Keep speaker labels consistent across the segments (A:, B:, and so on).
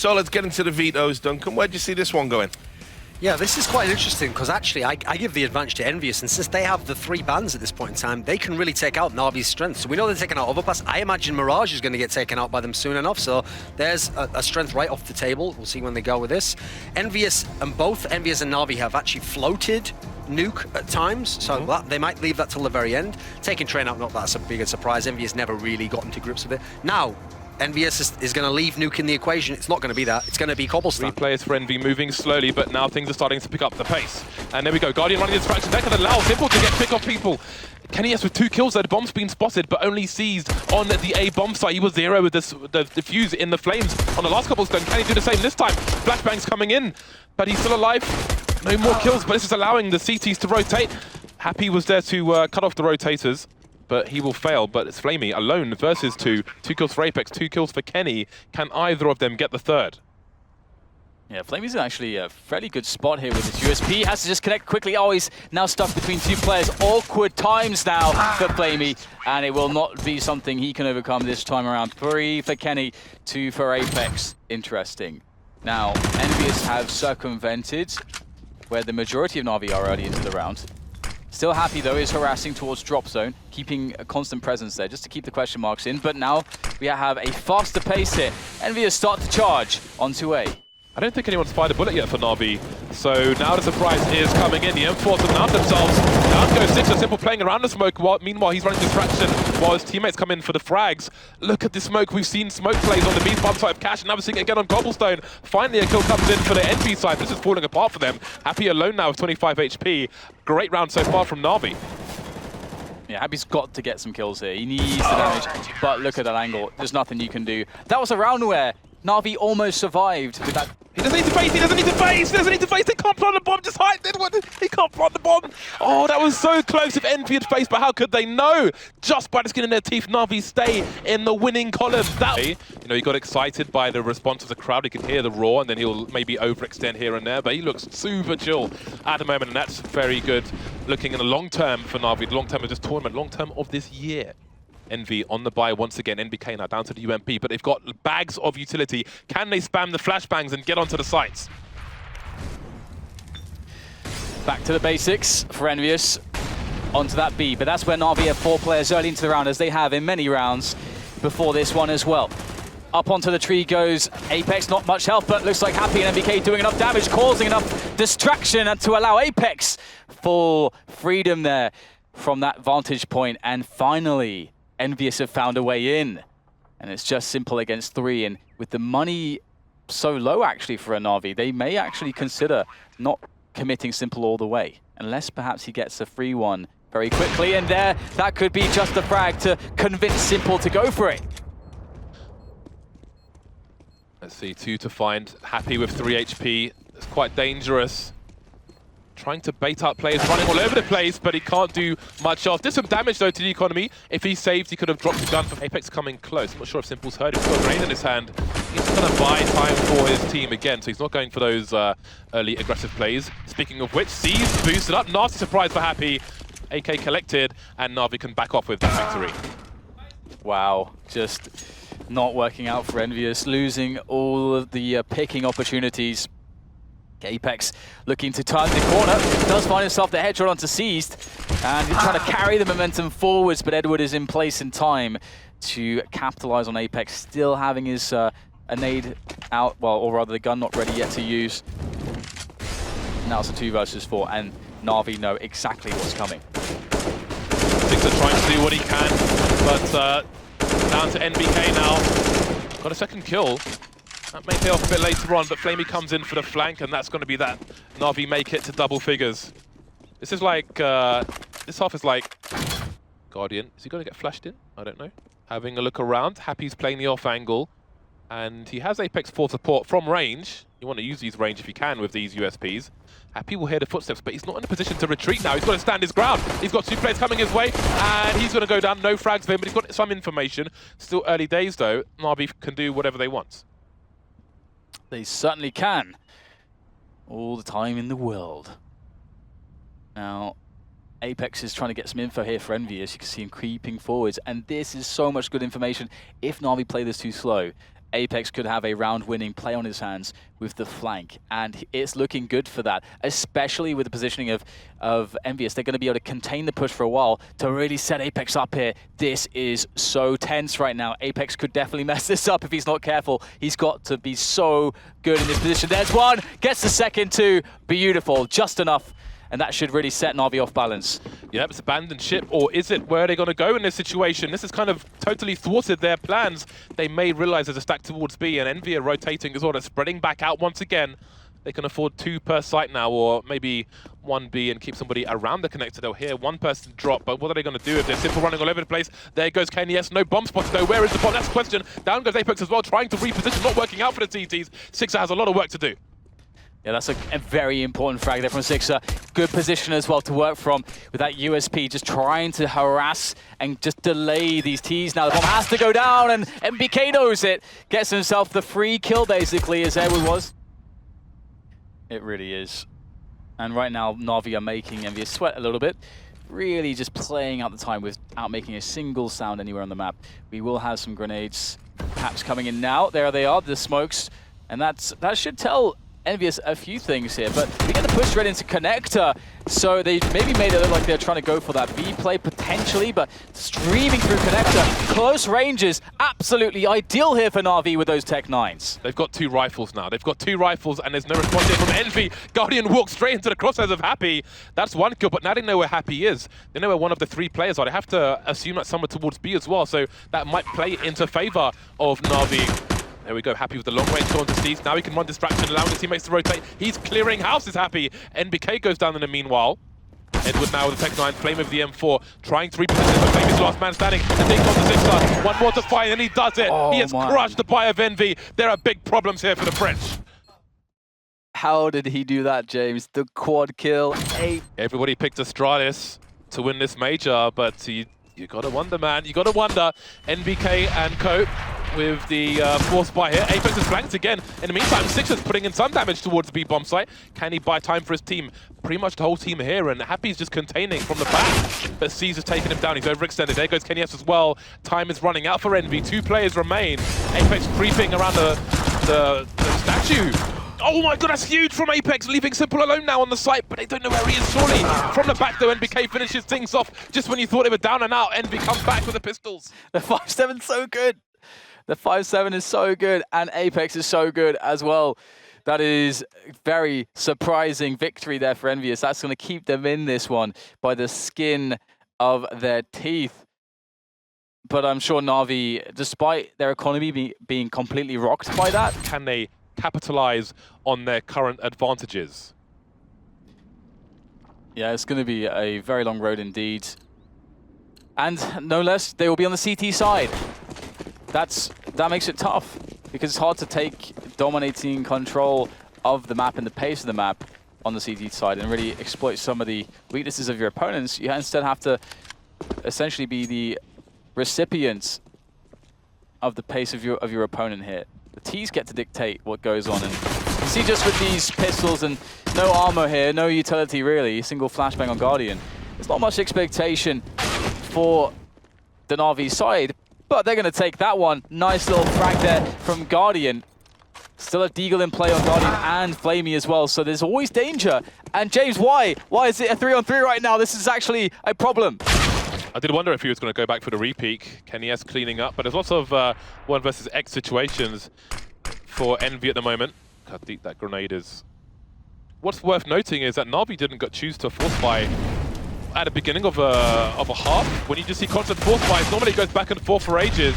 A: So let's get into the vetoes, Duncan. Where do you see this one going?
B: Yeah, this is quite interesting because actually I give the advantage to EnVyUs, and since they have the 3 bans at this point in time, they can really take out NaVi's strength. So we know they're taking out Overpass. I imagine Mirage is going to get taken out by them soon enough, so there's a strength right off the table. We'll see when they go with this. EnVyUs, and both EnVyUs and NaVi have actually floated nuke at times, so they might leave that till the very end. Taking Train out, not that's a bigger surprise. EnVyUs never really gotten to grips with it. Now, EnVyUs is going to leave nuke in the equation. It's not going to be that. It's going to be Cobblestone.
C: 3 players for EnVy moving slowly, but now things are starting to pick up the pace. And there we go. Guardian running the distraction. That can allow Simple to get pick off people. Kenny's with 2 kills there. The bomb's been spotted, but only seized on the A bomb site. He was 0 with the defuse in the flames on the last Cobblestone. Can he do the same this time? Flashbang's coming in, but he's still alive. No more kills, but this is allowing the CTs to rotate. Happy was there to cut off the rotators, but he will fail. But it's Flamey alone versus 2. 2 kills for Apex, 2 kills for Kenny. Can either of them get the 3rd?
D: Yeah, Flamey's actually a fairly good spot here with his USP. Has to just connect quickly. Oh, he's now stuck between 2 players. Awkward times now for Flamey, and it will not be something he can overcome this time around. 3 for Kenny, 2 for Apex. Interesting. Now, EnVyUs have circumvented where the majority of NaVi are early into the round. Still Happy, though, is harassing towards drop zone, keeping a constant presence there just to keep the question marks in. But now we have a faster pace here. EnVyUs start to charge onto A.
C: I don't think anyone's fired a bullet yet for NaVi, so now the surprise is coming in. The M4s have announced themselves. Down goes Six, Simple playing around the smoke. Meanwhile, he's running distraction while his teammates come in for the frags. Look at the smoke. We've seen smoke plays on the B bomb side of Cash, and now we're seeing it again on Cobblestone. Finally, a kill comes in for the EnVy side. This is falling apart for them. Happy alone now with 25 HP. Great round so far from NaVi.
D: Yeah, Happy's got to get some kills here. He needs the damage, but look at that angle. There's nothing you can do. That was a round where NaVi almost survived with that.
C: He doesn't need to face, he doesn't need to face, he doesn't need to face, he can't plant the bomb, just hide it, he can't plant the bomb. Oh, that was so close if EnVy had faced, but how could they know? Just by the skin in their teeth, NaVi stay in the winning column. You know, he got excited by the response of the crowd, he could hear the roar, and then he'll maybe overextend here and there, but he looks super chill at the moment, and that's very good looking in the long term for NaVi, the long term of this tournament, long term of this year. EnVy on the buy once again. NBK now down to the UMP, but they've got bags of utility. Can they spam the flashbangs and get onto the sites?
D: Back to the basics for EnVyUs. Onto that B, but that's where NaVi have 4 players early into the round, as they have in many rounds before this one as well. Up onto the tree goes Apex, not much health, but looks like Happy and NBK doing enough damage, causing enough distraction and to allow Apex full freedom there from that vantage point. And finally, EnVyUs have found a way in, and it's just Simple against 3, and with the money so low actually for a NaVi, they may actually consider not committing Simple all the way, unless perhaps he gets a free one very quickly, and there, that could be just the frag to convince Simple to go for it.
C: Let's see, 2 to find. Happy with 3 HP, it's quite dangerous. Trying to bait out players, running all over the place, but he can't do much else. Did some damage, though, to the economy. If he saved, he could have dropped the gun for Apex coming close. I'm not sure if Simple's heard him. He's got a grenade in his hand. He's going to buy time for his team again, so he's not going for those early aggressive plays. Speaking of which, C's boosted up. Nasty surprise for Happy. AK collected, and NaVi can back off with that victory.
D: Wow, just not working out for EnVyUs, losing all of the picking opportunities. Apex looking to turn the corner, does find himself the headshot onto Seized, and he's trying to carry the momentum forwards, but Edward is in place in time to capitalize on Apex, still having his a nade out, well, or rather the gun not ready yet to use. Now it's a 2 versus 4, and NaVi know exactly what's coming.
C: Sixer trying to do what he can, but down to NBK now. Got a second kill. That may pay off a bit later on, but Flamey comes in for the flank, and that's going to be that. NaVi make it to double figures. This is like, this half is like Guardian. Is he going to get flashed in? I don't know. Having a look around, Happy's playing the off angle, and he has Apex for support from range. You want to use these range if you can with these USPs. Happy will hear the footsteps, but he's not in a position to retreat now. He's got to stand his ground. He's got 2 players coming his way, and he's going to go down. No frags for him, but he's got some information. Still early days, though. NaVi can do whatever they want.
D: They certainly can. All the time in the world. Now, Apex is trying to get some info here for EnVy, as you can see him creeping forwards, and this is so much good information. If NaVi play this too slow, Apex could have a round-winning play on his hands with the flank, and it's looking good for that, especially with the positioning of EnVyUs. They're going to be able to contain the push for a while to really set Apex up here. This is so tense right now. Apex could definitely mess this up if he's not careful. He's got to be so good in this position. There's one, gets the second two, beautiful, just enough. And that should really set NaVi off balance.
C: Yep, it's abandoned ship, or is it? Where are they going to go in this situation? This has kind of totally thwarted their plans. They may realize there's a stack towards B, and EnVy are rotating as well. They're spreading back out once again. They can afford 2 per site now, or maybe 1 B and keep somebody around the connector. They'll hear one person drop, but what are they going to do if they're simple running all over the place? There goes KNES, no bomb spots though. Where is the bomb? That's the question. Down goes Apex as well, trying to reposition, not working out for the TTs. Sixer has a lot of work to do.
D: Yeah, that's a very important frag there from Sixer. Good position as well to work from with that USP, just trying to harass and just delay these Ts. Now the bomb has to go down, and MBK knows it. Gets himself the free kill, basically, as Edward was. It really is. And right now, NaVi are making EnVyUs sweat a little bit. Really just playing out the time without making a single sound anywhere on the map. We will have some grenades perhaps coming in now. There they are, the smokes. And that should tell EnVyUs a few things here, but we get the push right into connector, so they maybe made it look like they're trying to go for that B play potentially, but streaming through connector, close ranges, absolutely ideal here for NaVi with those Tech 9s.
C: They've got 2 rifles now. They've got 2 rifles, and there's no response here from EnVy. Guardian walks straight into the crosshairs of Happy. That's 1 kill, but now they know where Happy is. They know where one of the 3 players are. They have to assume that somewhere towards B as well, so that might play into favor of NaVi. There we go, Happy with the long range going to Steez. Now he can run distraction, allowing his teammates to rotate. He's clearing houses, Happy. NBK goes down in the meanwhile. Edward now with the Tech 9, Flame with the M4, trying to reposition, but Flame is last man standing. And they got the Sixer. One more to fight, and he does it. He has crushed the buy of EnVy. There are big problems here for the French.
D: How did he do that, James? The quad kill.
C: Everybody picked Astralis to win this major, but you gotta wonder, man. You gotta wonder. NBK and Co. with the force buy here. Apex is flanked again. In the meantime, Sixer's putting in some damage towards the B bomb site. Can he buy time for his team? Pretty much the whole team here, and Happy's just containing from the back. But Caesar's taking him down. He's overextended. There goes KNES as well. Time is running out for EnVy. 2 players remain. Apex creeping around the statue. Oh my god, that's huge from Apex, leaving Simple alone now on the site, but they don't know where he is, surely. From the back though, NBK finishes things off just when you thought they were down and out. EnVy comes back with the pistols.
D: The 5-7's so good. The 5-7 is so good, and Apex is so good as well. That is very surprising victory there for EnVyUs. That's going to keep them in this one by the skin of their teeth. But I'm sure NaVi, despite their economy being completely rocked by that,
C: can they capitalize on their current advantages?
D: Yeah, it's going to be a very long road indeed. And no less, they will be on the CT side. That makes it tough, because it's hard to take dominating control of the map and the pace of the map on the CT side and really exploit some of the weaknesses of your opponents. You instead have to essentially be the recipients of the pace of your opponent here. The T's get to dictate what goes on, and you see just with these pistols and no armor here, no utility really, single flashbang on Guardian. There's not much expectation for the NaVi side, but they're going to take that one. Nice little frag there from Guardian. Still a Deagle in play on Guardian and Flamey as well, so there's always danger. And James, why? Why is it a 3-on-3 right now? This is actually a problem.
C: I did wonder if he was going to go back for the repeak. KNES cleaning up, but there's lots of 1 versus X situations for EnVy at the moment. Look how deep that grenade is. What's worth noting is that NaVi didn't choose to force buy at the beginning of a half. When you just see constant force buys, normally it goes back and forth for ages.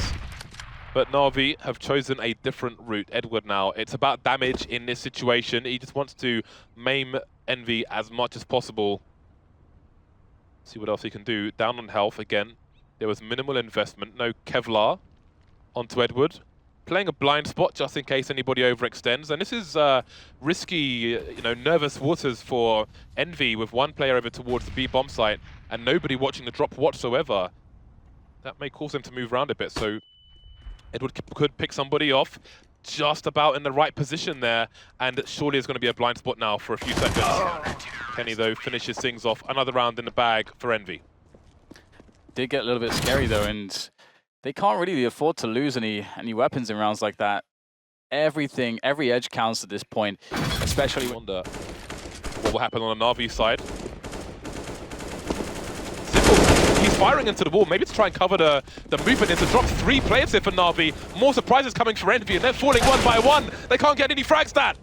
C: But NaVi have chosen a different route. Edward now, it's about damage in this situation. He just wants to maim EnVy as much as possible. See what else he can do. Down on health again. There was minimal investment, no Kevlar onto Edward. Playing a blind spot just in case anybody overextends. And this is risky, nervous waters for EnVy with 1 player over towards the B bomb site and nobody watching the drop whatsoever. That may cause him to move around a bit. So Edward could pick somebody off just about in the right position there, and surely is going to be a blind spot now for a few seconds. Kenny, though, finishes things off. Another round in the bag for EnVy.
D: Did get a little bit scary, though, and They can't really afford to lose any weapons in rounds like that. Everything, every edge counts at this point, especially when...
C: Wonder what will happen on the NaVi side. Simple, he's firing into the wall, maybe to try and cover the movement. It's a drop 3 players here for NaVi. More surprises coming for EnVy, and they're falling one by one. They can't get any frags that.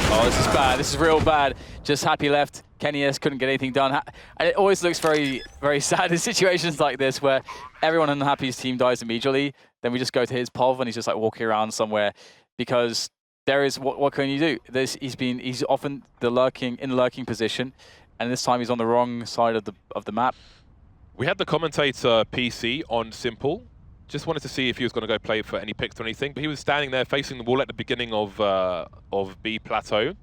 D: Oh, this is bad. This is real bad. Just Happy left. Kenny couldn't get anything done. And it always looks very, very sad in situations like this where everyone on Happy's team dies immediately. Then we just go to his POV and he's just like walking around somewhere because there is, what can you do? He's often in the lurking position, and this time he's on the wrong side of the map.
C: We had the commentator PC on Simple. Just wanted to see if he was going to go play for any picks or anything, but he was standing there facing the wall at the beginning of B Plateau,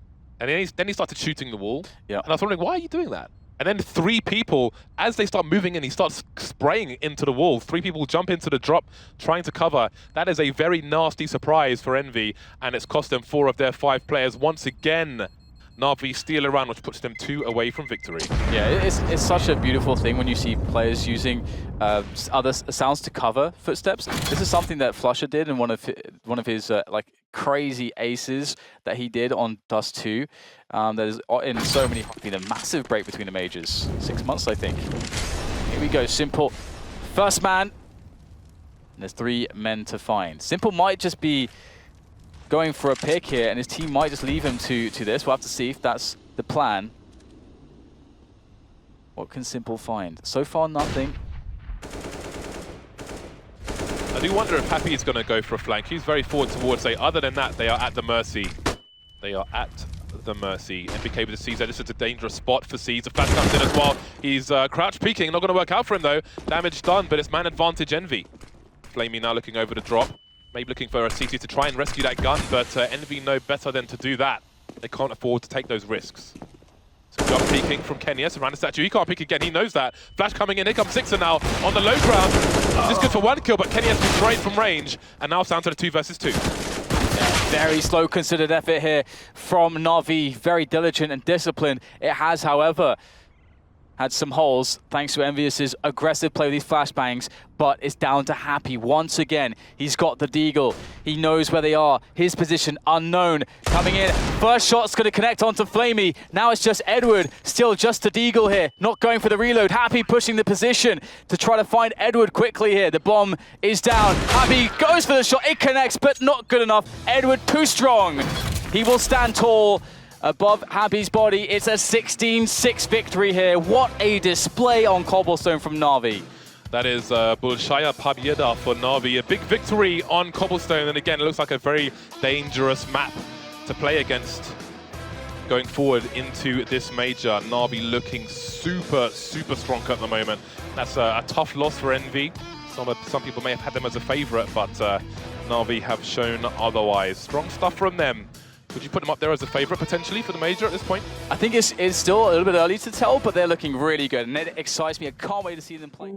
C: and then he started shooting the wall.
D: Yeah.
C: And I was wondering, why are you doing that? And then 3 people, as they start moving in, he starts spraying into the wall. 3 people jump into the drop, trying to cover. That is a very nasty surprise for EnVy, and it's cost them 4 of their 5 players. Once again, NaVi steal a round, which puts them 2 away from victory. Yeah,
D: it's such a beautiful thing when you see players using other sounds to cover footsteps. This is something that Flusher did in one of his like crazy aces that he did on Dust 2. That is in so many, been a massive break between the majors. 6 months, I think. Here we go, Simple. First man. And there's 3 men to find. Simple might just be going for a pick here, and his team might just leave him to this. We'll have to see if that's the plan. What can Simple find? So far, nothing.
C: I do wonder if Happy is going to go for a flank. He's very forward towards A. Other than that, they are at the mercy. They are at the mercy. NBK with the Caesar. This is a dangerous spot for Caesar. Flash comes in as well. He's crouch peeking. Not going to work out for him, though. Damage done, but it's man advantage EnVy. Flamey now looking over the drop. Maybe looking for a CT to try and rescue that gun, but EnVy know better than to do that. They can't afford to take those risks. So jump peeking from Kenyas around the statue. He can't peek again, he knows that. Flash coming in, here comes Sixer now on the low ground. This is good for 1 kill, but Kenyas betrayed from range, and now it's down to the 2 versus 2.
D: Very slow considered effort here from NaVi. Very diligent and disciplined. It has, however, had some holes thanks to EnVyUs' aggressive play with these flashbangs, but it's down to Happy once again. He's got the deagle. He knows where they are. His position unknown. Coming in, first shot's going to connect onto Flamey. Now it's just Edward, still just a deagle here, not going for the reload. Happy pushing the position to try to find Edward quickly here. The bomb is down. Happy goes for the shot. It connects, but not good enough. Edward too strong. He will stand tall above Happy's body. It's a 16-6 victory here. What a display on Cobblestone from NaVi.
C: That is Bulshaya Pabieda for NaVi. A big victory on Cobblestone, and again, it looks like a very dangerous map to play against going forward into this major. NaVi looking super, super strong at the moment. That's a tough loss for EnVy. Some people may have had them as a favorite, but NaVi have shown otherwise. Strong stuff from them. Would you put them up there as a favorite potentially for the major at this point?
D: I think it's still a little bit early to tell, but they're looking really good, and it excites me. I can't wait to see them play.